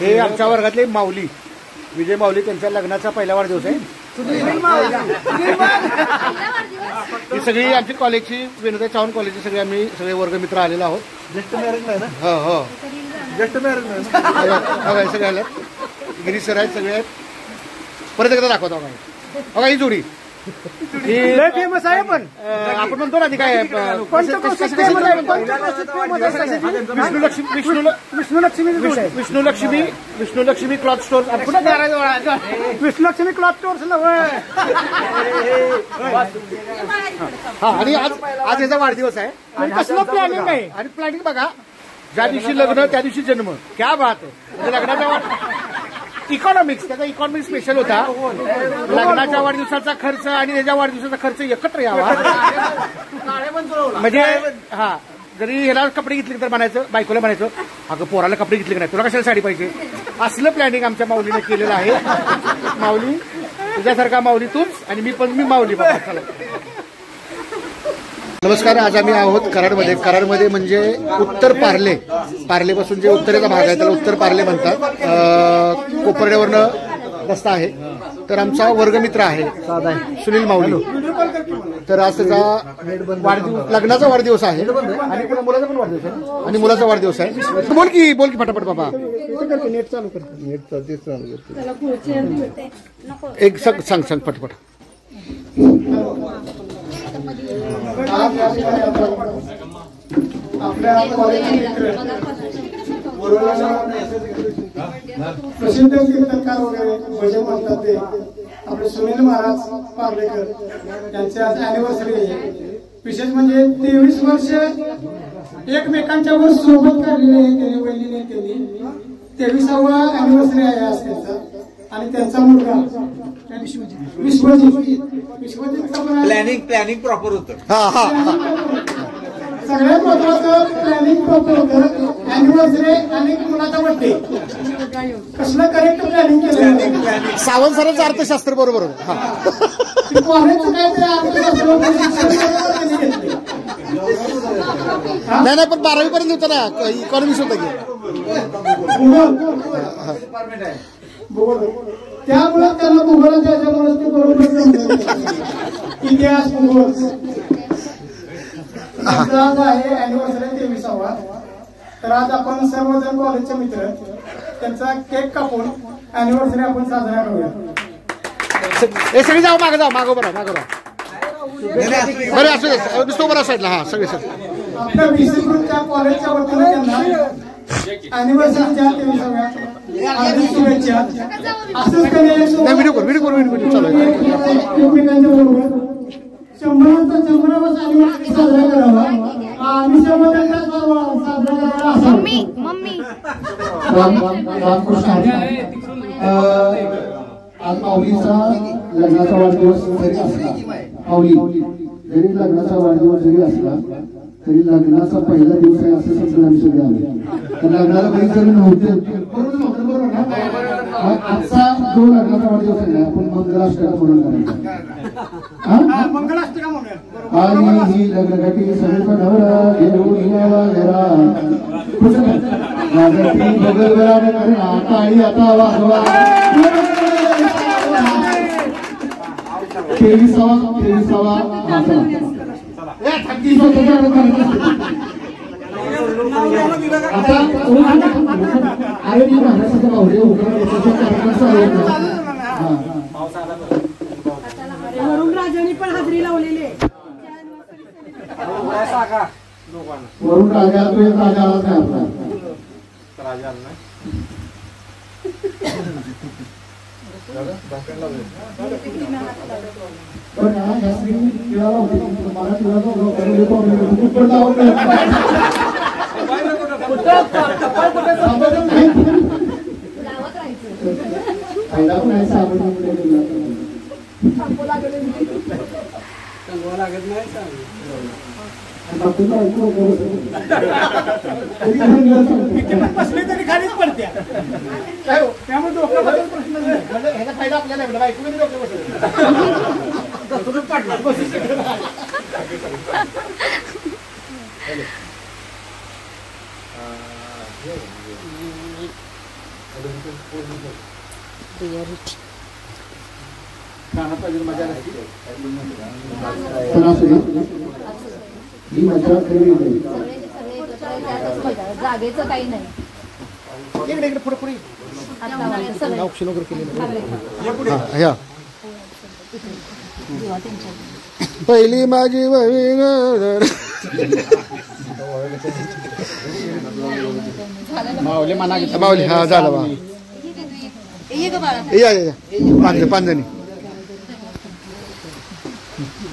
हे आमच्या वर्गातले माऊली विजय माऊली त्यांच्या लग्नाचा पहिला वाढदिवस आहे. ही सगळी आमची कॉलेजची विनोद चव्हाण कॉलेजची सगळे आम्ही सगळे वर्गमित्र आलेलो आहोत. जस्ट मॅरेज नाही ना? हो हो जस्ट मॅरेज नाही सगळे आले. गिरीश सर आहेत सगळे आहेत. परत एकदा दाखवतो बघा ही जोडी फेमस आहे. पण आपण म्हणतो ना ती काय विष्णुलक्ष्मी क्लॉथ स्टोर विष्णुलक्ष्मी क्लॉथ स्टोर्स हा. आणि आज याचा वाढदिवस आहे. कसलं प्लॅनिंग आहे आणि प्लॅनिंग बघा, ज्या दिवशी लग्न त्या दिवशी जन्म. क्या बात आहे. म्हणजे लग्नाचा इकॉनॉमिक्स त्याचा इकॉनॉमिक्स स्पेशल होता. लग्नाच्या वाढदिवसाचा खर्च आणि त्याच्या वाढदिवसाचा खर्च एकत्र यावा. म्हणजे हा, जरी ह्याला कपडे घेतले तर म्हणायचं, बायकोला म्हणायचं अगं पोराला कपडे घेतले की नाही, तुला कशाला साडी पाहिजे. असलं प्लॅनिंग आमच्या माऊलीने केलेलं आहे. माऊली तुझ्यासारखा माऊली तूच आणि मी माऊली बाबा. चला नमस्कार. आज आम्ही आहोत कराडमध्ये. कराडमध्ये म्हणजे उत्तर पार्ले, पार्लेपासून जे उत्तरेचा भाग आहे त्याला उत्तर पार्ले म्हणतात. कोपर्ड्यावरनं रस्ता आहे. तर आमचा वर्गमित्र आहे सुनील माऊली. तर आज त्याचा वाढदिवस, लग्नाचा वाढदिवस आहे आणि मुलाचा पण वाढदिवस आहे आणि मुलाचा वाढदिवस आहे. बोल की फटाफट बाबा. नेट चालू करतो. नेट चालू करतो. एक सांग फटाफट. प्रसिद्ध कीर्तनकार वगैरे भजन म्हणतात ते आपले सुनील महाराज पार्लेकर यांचे आज अॅनिव्हर्सरी आहे. विशेष म्हणजे 23 वर्ष एकमेकांच्या वर सोबत काढलेले आहे त्यांनी, वहिनीने त्यांनी. 23वा अॅनिव्हर्सरी आहे आज त्यांचा. आणि त्यांचा मुलगा विश्वजितचा प्लॅनिंग प्रॉपर होतं. सगळ्यात महत्वाचं प्लॅनिंग प्रॉपर होतं. अॅनिव्हर्सरी आणि मुलाचा बर्थडे कसलं करेक्ट प्लॅनिंग केलं. सावंत सरांचं अर्थशास्त्र बरोबर. कॉलेजचं काहीतरी अर्थशास्त्र नाही पण 12वी पर्यंत होतं ना, इकॉनॉमिक्स होतं की. त्यामुळे त्यांना भूगोलाच्या याच्यामुळे ते बरोबर इतिहास भूगोल. आज आहे अॅनिव्हर्सरी 23वा. तर आज आपण सर्वजण कॉलेजचे मित्र त्यांचा केक कापून अॅनिव्हर्सरी आपण साजरा करूया. हे सगळे जाऊ मागं बरं असू दे. दिसतो बरं साईडला. हा सगळे सर आपल्या बीसी ग्रुपच्या कॉलेजच्या वतीने त्यांना अॅनिव्हर्सरीच्या 23व्या शुभेच्छा. असंच व्हिडिओ चालू आहे. एकमेकांच्या बरोबर 100वा अॅनिव्हर्सरी साजरा करावा आणि सर्वजण साजरा करावा असं. आज माऊलीचा लग्नाचा वाढदिवस जरी असला, माऊली जरी लग्नाचा वाढदिवस जरी असला तरी लग्नाचा पहिला दिवस आहे असं समजून आम्ही सगळे आले. तर लग्नाला काही जरी नव्हते बरोबर ना. आजचा जो लग्नाचा वाढदिवस आहे आपण मंगलाष्टका म्हणून करायचा. मंगलाष्टका म्हणूया. आणि ही लग्नघाटी सगळीचा नवरा घेऊन यावा घरा टाळी आता वाजवा. 23वा वरुण राजांनी पण हाजरी लावलेली आहे. वरुण राजा तो एक राजाला काय आपला पण ह्या स्त्री तिळाला होती मला फायदा पण आहे. लागत नाही. बसली तरी खालीच पडत्या. त्यामुळे डोक्याबद्दल प्रश्न नाही. ह्याचा फायदा आपल्याला बायको डोक्या बसतो. ही मजा खरी नाही. जागेचं काही नाही. इकडे इकडे पुढे पुढे आता ऑप्शन वगैरे केलेलं ह्या पहिली माझी माऊली हा झालं बा या या पाच जणी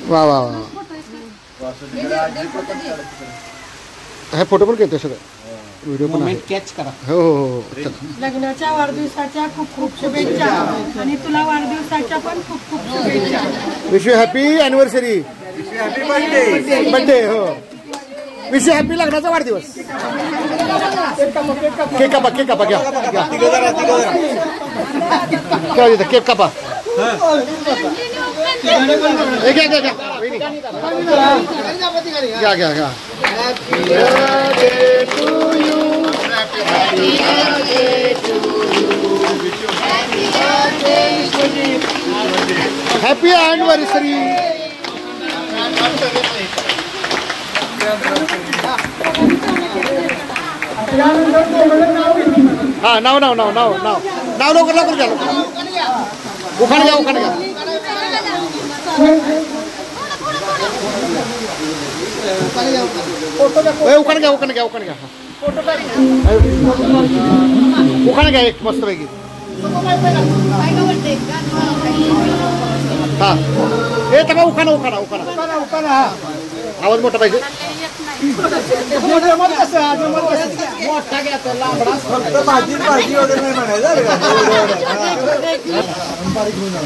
वा वा वा हे फोटो पण घेतोय सगळं व्हिडिओ पण आहे. कॅच करा. हो हो हो चला. लग्नाच्या वाढदिवसाच्या खूप खूप शुभेच्छा आणि तुला वाढदिवसाच्या पण खूप खूप शुभेच्छा. Wish you happy anniversary. Birthday हो विश यू हॅपी लग्नाचा वाढदिवस. केक कापा केक कापा घ्या घ्या केक कापा घ्या घ्या घ्या घ्या घ्या. Happy anniversary. हा नाव नाव नाव नाव नाव नाव लवकर लवकर घ्या उखाण घ्या उखाण घ्या. उखाण घ्या उखाण घ्या उखाण घ्या उखाण घ्या एक मस्त पैकी. हा हे तर उखाणा उखाणा उखाणा उखाणा आवाज मोठा पाहिजे. भाजी वगैरे नाही म्हणायचं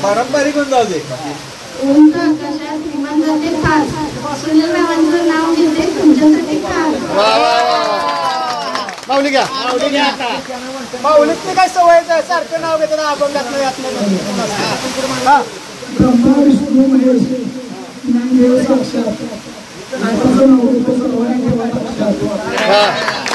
पारंपरिक होऊन जाऊ दे. माऊली घ्या माऊली घ्या. माऊलीत काय सवय सारखं नाव घेतात अभंगात ब्रह्मा विष्णू महेश ज्ञानदेव साक्षात. हा